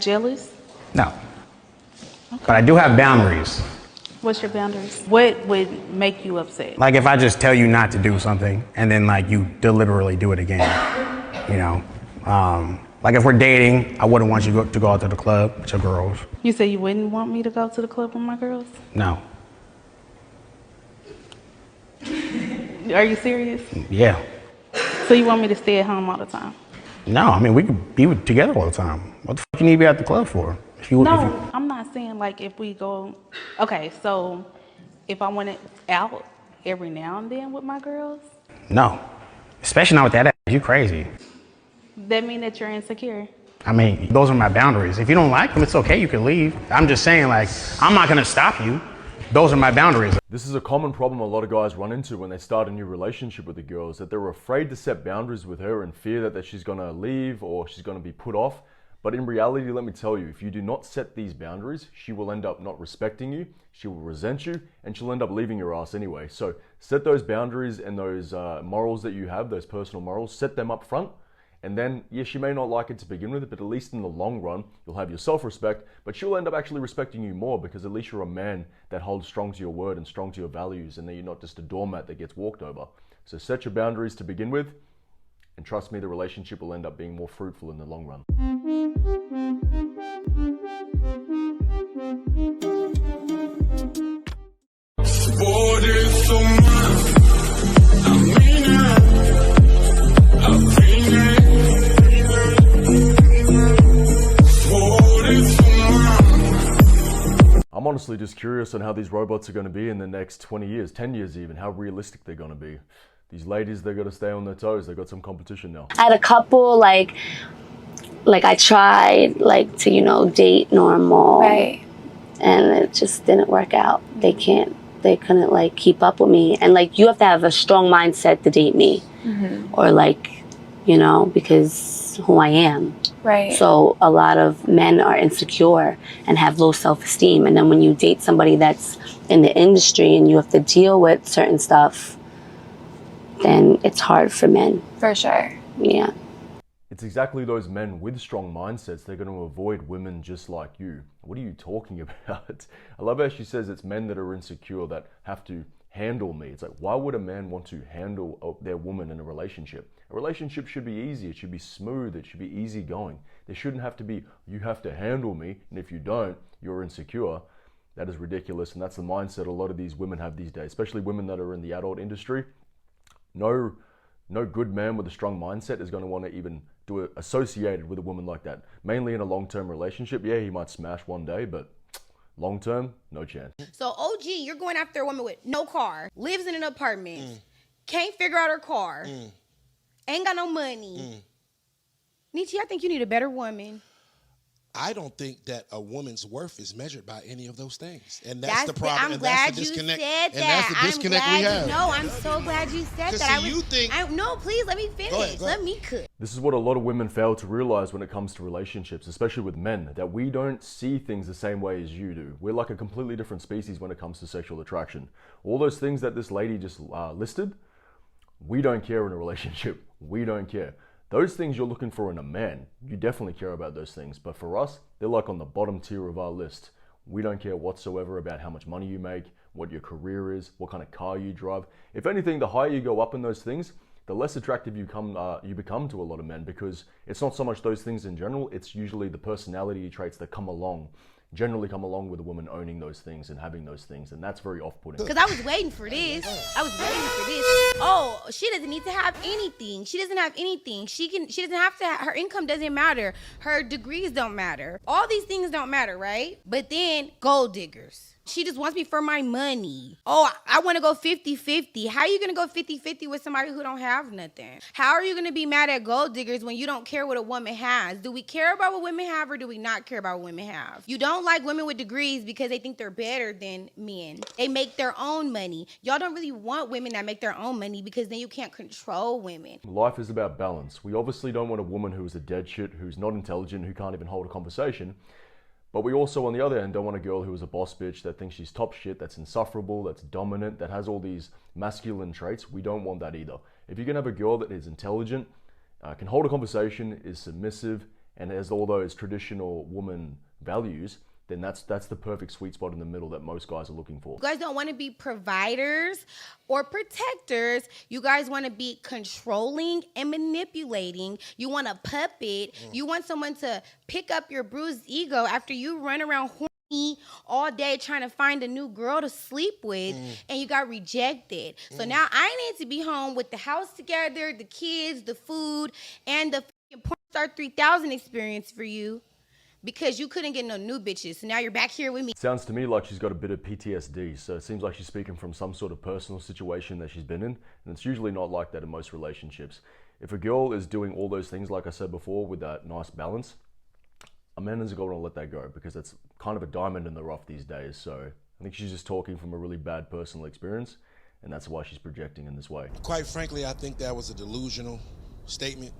Jealous? No. But I do have boundaries. What's your boundaries? What would make you upset? Like if I just tell you not to do something and then like you deliberately do it again, you know. Like if we're dating, I wouldn't want you to go out to the club with your girls. You say you wouldn't want me to go to the club with my girls? No. Are you serious? Yeah. So you want me to stay at home all the time? No, I mean we could be together all the time. What the fuck you need to be at the club for? No, I'm not saying like if we go. Okay, so if I went out every now and then with my girls, No. Especially not with that ass. You crazy. that mean that you're insecure. I mean, those are my boundaries. If you don't like them, it's okay, you can leave. I'm just saying, like, I'm not gonna stop you. Those are my boundaries. This is a common problem a lot of guys run into when they start a new relationship with a girl, is that they're afraid to set boundaries with her and fear that she's gonna leave or she's gonna be put off. But in reality, let me tell you, if you do not set these boundaries, she will end up not respecting you, she will resent you, and she'll end up leaving your ass anyway. So set those boundaries and those morals that you have, those personal morals, set them up front. And then, yes, she may not like it to begin with, but at least in the long run, you'll have your self-respect, but she'll end up actually respecting you more because at least you're a man that holds strong to your word and strong to your values, and then you're not just a doormat that gets walked over. So set your boundaries to begin with, and trust me, the relationship will end up being more fruitful in the long run. I'm honestly just curious on how these robots are going to be in the next 20 years, 10 years even, how realistic they're going to be. These ladies, they've got to stay on their toes. They've got some competition now. I had a couple, like I tried, to, date normal. Right. And it just didn't work out. They couldn't, keep up with me. And, you have to have a strong mindset to date me. Mm-hmm. Or, because who I am. Right. So a lot of men are insecure and have low self-esteem. And then when you date somebody that's in the industry and you have to deal with certain stuff, then it's hard for men. For sure. Yeah. It's exactly those men with strong mindsets, they're going to avoid women just like you. What are you talking about? I love how she says it's men that are insecure that have to handle me. It's like, why would a man want to handle their woman in a relationship? A relationship should be easy, it should be smooth, it should be easy going. There shouldn't have to be, you have to handle me, and if you don't, you're insecure. That is ridiculous, and that's the mindset a lot of these women have these days, especially women that are in the adult industry. No good man with a strong mindset is going to want to even do it associated with a woman like that. Mainly in a long-term relationship, yeah, he might smash one day, but long-term, no chance. So OG, you're going after a woman with no car, lives in an apartment, can't figure out her car, ain't got no money. Nietzsche, I think you need a better woman. I don't think that a woman's worth is measured by any of those things. And that's the problem. I'm glad you said that. And that's the disconnect we have. No, I'm so glad you said that. No, please, let me finish. Go ahead. Let me cook. This is what a lot of women fail to realize when it comes to relationships, especially with men, that we don't see things the same way as you do. We're like a completely different species when it comes to sexual attraction. All those things that this lady just listed, we don't care in a relationship. We don't care. Those things you're looking for in a man, you definitely care about those things. But for us, they're like on the bottom tier of our list. We don't care whatsoever about how much money you make, what your career is, what kind of car you drive. If anything, the higher you go up in those things, the less attractive you become to a lot of men, because it's not so much those things in general, it's usually the personality traits that generally come along with a woman owning those things and having those things, and that's very off-putting. Because I was waiting for this. Oh, she doesn't need to have anything. She doesn't have anything. She doesn't have to, her income doesn't matter. Her degrees don't matter. All these things don't matter, right? But then, gold diggers. She just wants me for my money. Oh, I want to go 50-50. How are you going to go 50-50 with somebody who don't have nothing? How are you going to be mad at gold diggers when you don't care what a woman has? Do we care about what women have or do we not care about what women have? You don't like women with degrees because they think they're better than men. They make their own money. Y'all don't really want women that make their own money because then you can't control women. Life is about balance. We obviously don't want a woman who is a dead shit, who's not intelligent, who can't even hold a conversation. But we also, on the other end, don't want a girl who is a boss bitch that thinks she's top shit, that's insufferable, that's dominant, that has all these masculine traits. We don't want that either. If you can have a girl that is intelligent, can hold a conversation, is submissive, and has all those traditional woman values, then that's the perfect sweet spot in the middle that most guys are looking for. You guys don't want to be providers or protectors. You guys want to be controlling and manipulating. You want a puppet. You want someone to pick up your bruised ego after you run around horny all day trying to find a new girl to sleep with, and you got rejected. So now I need to be home with the house together, the kids, the food, and the Porn Star 3000 experience for you. Because you couldn't get no new bitches. So now you're back here with me. Sounds to me like she's got a bit of PTSD. So it seems like she's speaking from some sort of personal situation that she's been in. And it's usually not like that in most relationships. If a girl is doing all those things, like I said before, with that nice balance, a man is going to let that go because it's kind of a diamond in the rough these days. So I think she's just talking from a really bad personal experience. And that's why she's projecting in this way. Quite frankly, I think that was a delusional statement,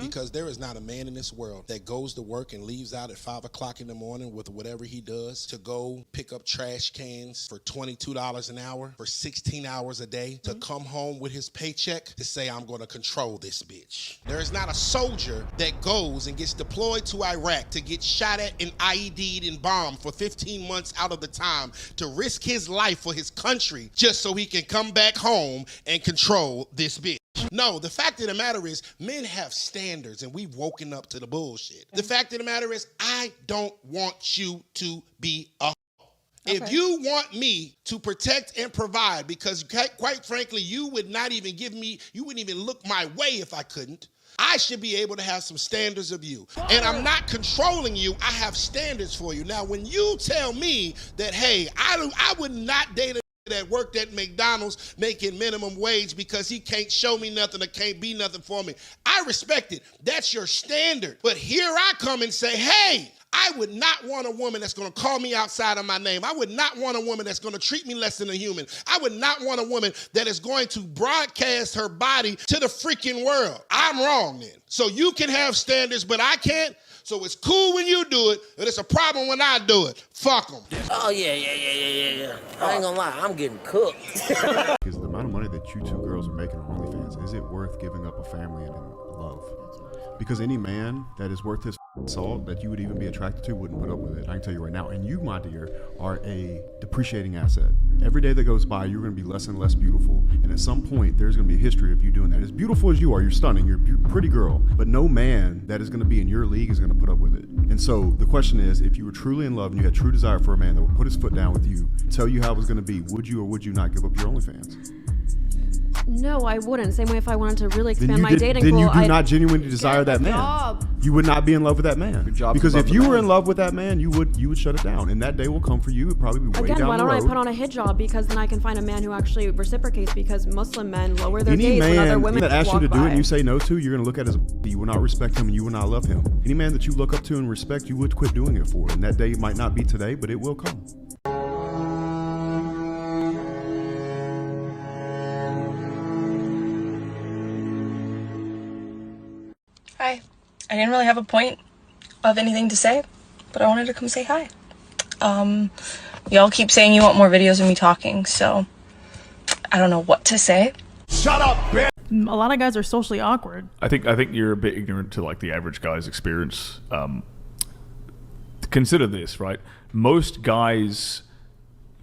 because there is not a man in this world that goes to work and leaves out at 5 o'clock in the morning with whatever he does to go pick up trash cans for $22 an hour for 16 hours a day to come home with his paycheck to say, I'm going to control this bitch. There is not a soldier that goes and gets deployed to Iraq to get shot at and IED'd and bombed for 15 months out of the time to risk his life for his country just so he can come back home and control this bitch. No, the fact of the matter is men have standards and we've woken up to the bullshit. The fact of the matter is I don't want you to be a If you want me to protect and provide, because quite frankly, you would not even you wouldn't even look my way if I couldn't. I should be able to have some standards of you. And I'm not controlling you. I have standards for you. Now, when you tell me that, hey, I would not date a that worked at McDonald's making minimum wage because he can't show me nothing or can't be nothing for me, I respect it. That's your standard. But here I come and say, hey, I would not want a woman that's going to call me outside of my name. I would not want a woman that's going to treat me less than a human. I would not want a woman that is going to broadcast her body to the freaking world. I'm wrong then. So you can have standards, but I can't. So it's cool when you do it, but it's a problem when I do it. Fuck them. Oh, yeah. I ain't gonna lie, I'm getting cooked. Because the amount of money that you two girls are making on OnlyFans, is it worth giving up a family and love? Because any man that is worth his salt that you would even be attracted to wouldn't put up with it. I can tell you right now. And you, my dear, are a depreciating asset. Every day that goes by, you're going to be less and less beautiful. And at some point, there's going to be a history of you doing that. As beautiful as you are, you're stunning, you're a pretty girl. But no man that is going to be in your league is going to put up with it. And so the question is, if you were truly in love and you had true desire for a man that would put his foot down with you, tell you how it was going to be, would you or would you not give up your OnlyFans? No, I wouldn't. Same way if I wanted to really expand my dating pool. Then you do not genuinely desire that man. You would not be in love with that man. Because if you were in love with that man, you would shut it down. And that day will come for you. It'd probably be way down the road. Again, why don't I put on a hijab? Because then I can find a man who actually reciprocates. Because Muslim men lower their gaze when other women that asks you to walk do it by. and you say no to, you're going to look at as you will not respect him and you will not love him. Any man that you look up to and respect, you would quit doing it for. And that day might not be today, but it will come. Hi. I didn't really have a point of anything to say, but I wanted to come say hi. Y'all keep saying you want more videos of me talking, so I don't know what to say. Shut up, bitch! A lot of guys are socially awkward. I think you're a bit ignorant to like the average guy's experience. Consider this, right? Most guys,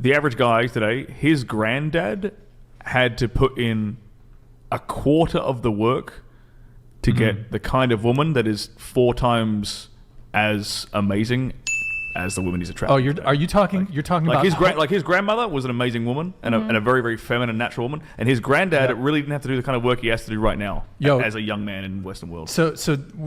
the average guy today, his granddad had to put in a quarter of the work to get the kind of woman that is 4 times as amazing as the woman he's attracted to. Are you talking? You're talking like about his grandmother was an amazing woman and a very, very feminine, natural woman, and his granddad really didn't have to do the kind of work he has to do right now as a young man in the Western world. So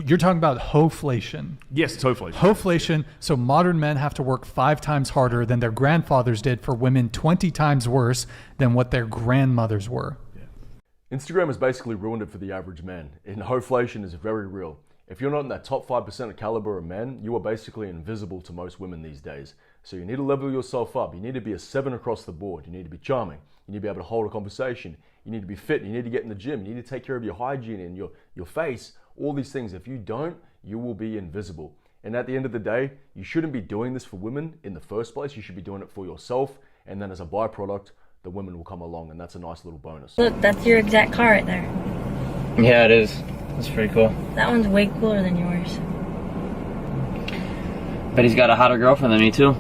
you're talking about hoflation. Yes, it's hoflation. Hoflation. So modern men have to work 5 times harder than their grandfathers did for women 20 times worse than what their grandmothers were. Instagram has basically ruined it for the average man, and hoflation is very real. If you're not in that top 5% of caliber of men, you are basically invisible to most women these days. So you need to level yourself up. You need to be a 7 across the board. You need to be charming. You need to be able to hold a conversation. You need to be fit. You need to get in the gym. You need to take care of your hygiene and your face. All these things. If you don't, you will be invisible. And at the end of the day, you shouldn't be doing this for women in the first place. You should be doing it for yourself. And then as a byproduct, the women will come along, and that's a nice little bonus. Look, that's your exact car right there. Yeah, it is. It's pretty cool. That one's way cooler than yours. Bet he's got a hotter girlfriend than me too.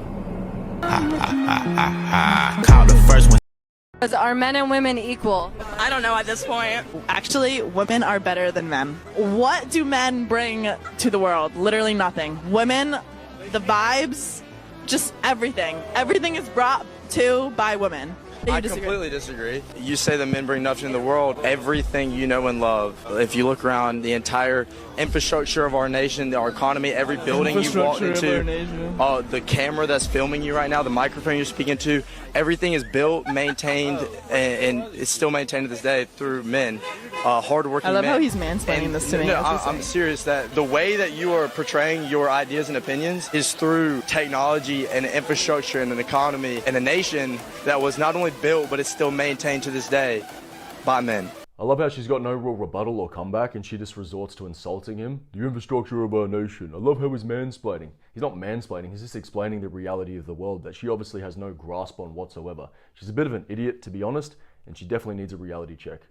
Call the first one. Are men and women equal? I don't know at this point. Actually, women are better than men. What do men bring to the world? Literally nothing. Women, the vibes, just everything. Everything is brought to by women. I completely disagree. You say that men bring nothing in the world. Everything you know and love. If you look around the entire infrastructure of our nation, our economy, every building you walk into, the camera that's filming you right now, the microphone you're speaking to, everything is built, maintained, and it's still maintained to this day through men, hardworking men. I love how he's mansplaining this to me. No, I'm serious that the way that you are portraying your ideas and opinions is through technology and infrastructure and an economy and a nation that was not only built, but it's still maintained to this day by men. I love how she's got no real rebuttal or comeback and she just resorts to insulting him. The infrastructure of our nation. I love how he's mansplaining. He's not mansplaining, he's just explaining the reality of the world that she obviously has no grasp on whatsoever. She's a bit of an idiot, to be honest, and she definitely needs a reality check.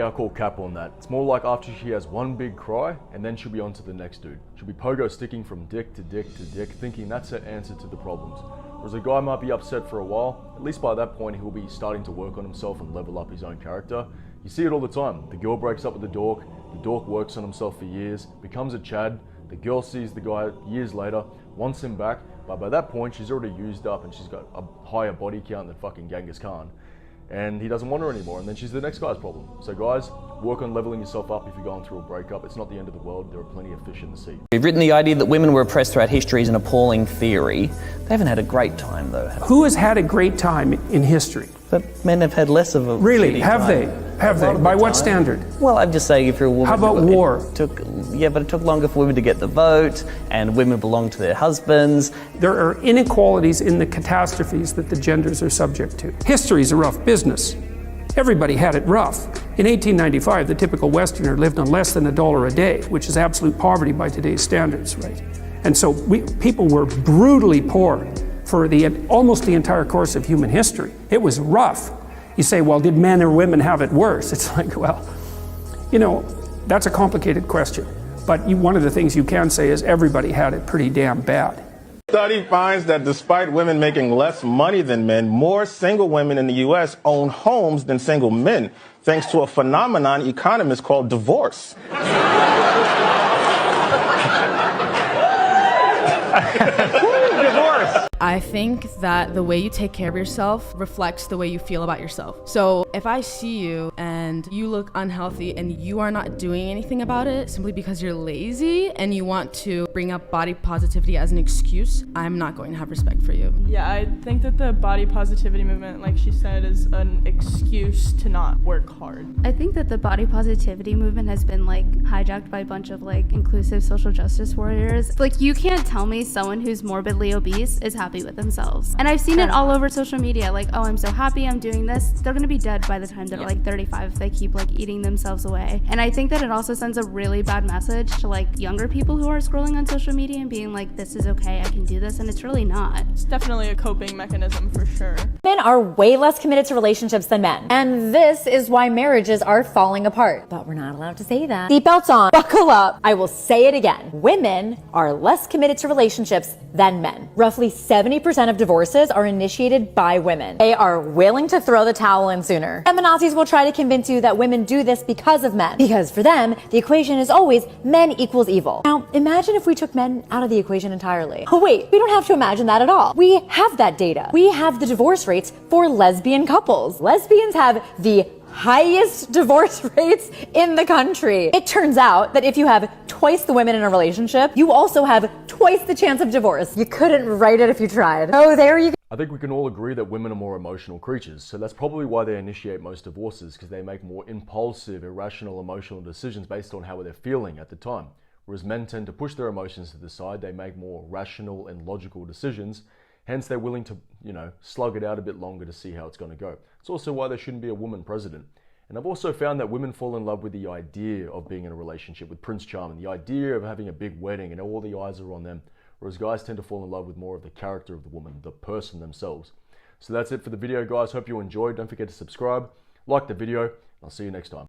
I call cap on that. It's more like after she has one big cry and then she'll be on to the next dude. She'll be pogo sticking from dick to dick to dick, thinking that's her answer to the problems. Whereas a guy might be upset for a while, at least by that point he'll be starting to work on himself and level up his own character. You see it all the time. The girl breaks up with the dork works on himself for years, becomes a Chad, the girl sees the guy years later, wants him back, but by that point she's already used up and she's got a higher body count than fucking Genghis Khan. And he doesn't want her anymore, and then she's the next guy's problem. So guys, work on leveling yourself up if you're going through a breakup. It's not the end of the world. There are plenty of fish in the sea. We've written the idea that women were oppressed throughout history is an appalling theory. They haven't had a great time, though. Who has had a great time in history? But men have had less of a really have time. they? Have they? By what standard? Well, I'm just saying, if you're a woman. How about war? But it took longer for women to get the vote, and women belong to their husbands. There are inequalities in the catastrophes that the genders are subject to. History is a rough business. Everybody had it rough. In 1895, the typical Westerner lived on less than $1 a day, which is absolute poverty by today's standards, right? And so people were brutally poor for almost the entire course of human history. It was rough. You say, well, did men or women have it worse? It's like, well, that's a complicated question. But one of the things you can say is everybody had it pretty damn bad. Study finds that despite women making less money than men, more single women in the U.S. own homes than single men, thanks to a phenomenon economists call divorce. I think that the way you take care of yourself reflects the way you feel about yourself. So if I see you and you look unhealthy and you are not doing anything about it simply because you're lazy and you want to bring up body positivity as an excuse, I'm not going to have respect for you. Yeah, I think that the body positivity movement, like she said, is an excuse to not work hard. I think that the body positivity movement has been hijacked by a bunch of inclusive social justice warriors. You can't tell me someone who's morbidly obese is happy with themselves. And I've seen it all over social media, oh, I'm so happy I'm doing this. They're gonna be dead by the time they're 35 if they keep eating themselves away. And I think that it also sends a really bad message to younger people who are scrolling on social media and being this is okay, I can do this, and it's really not. It's definitely a coping mechanism for sure. Men are way less committed to relationships than men. And this is why marriages are falling apart. But we're not allowed to say that. Seatbelts on, buckle up. I will say it again. Women are less committed to relationships than men. Roughly 70% of divorces are initiated by women. They are willing to throw the towel in sooner. Feminazis will try to convince you that women do this because of men. Because for them, the equation is always men equals evil. Now, imagine if we took men out of the equation entirely. Oh wait, we don't have to imagine that at all. We have that data. We have the divorce rates for lesbian couples. Lesbians have the highest divorce rates in the country. It turns out that if you have twice the women in a relationship, you also have twice the chance of divorce. You couldn't write it if you tried. Oh, there you go. I think we can all agree that women are more emotional creatures, so that's probably why they initiate most divorces, because they make more impulsive, irrational, emotional decisions based on how they're feeling at the time. Whereas men tend to push their emotions to the side, they make more rational and logical decisions, hence they're willing to, slug it out a bit longer to see how it's going to go. It's also why there shouldn't be a woman president. And I've also found that women fall in love with the idea of being in a relationship with Prince Charming, the idea of having a big wedding and all the eyes are on them, whereas guys tend to fall in love with more of the character of the woman, the person themselves. So that's it for the video, guys. Hope you enjoyed. Don't forget to subscribe, like the video, and I'll see you next time.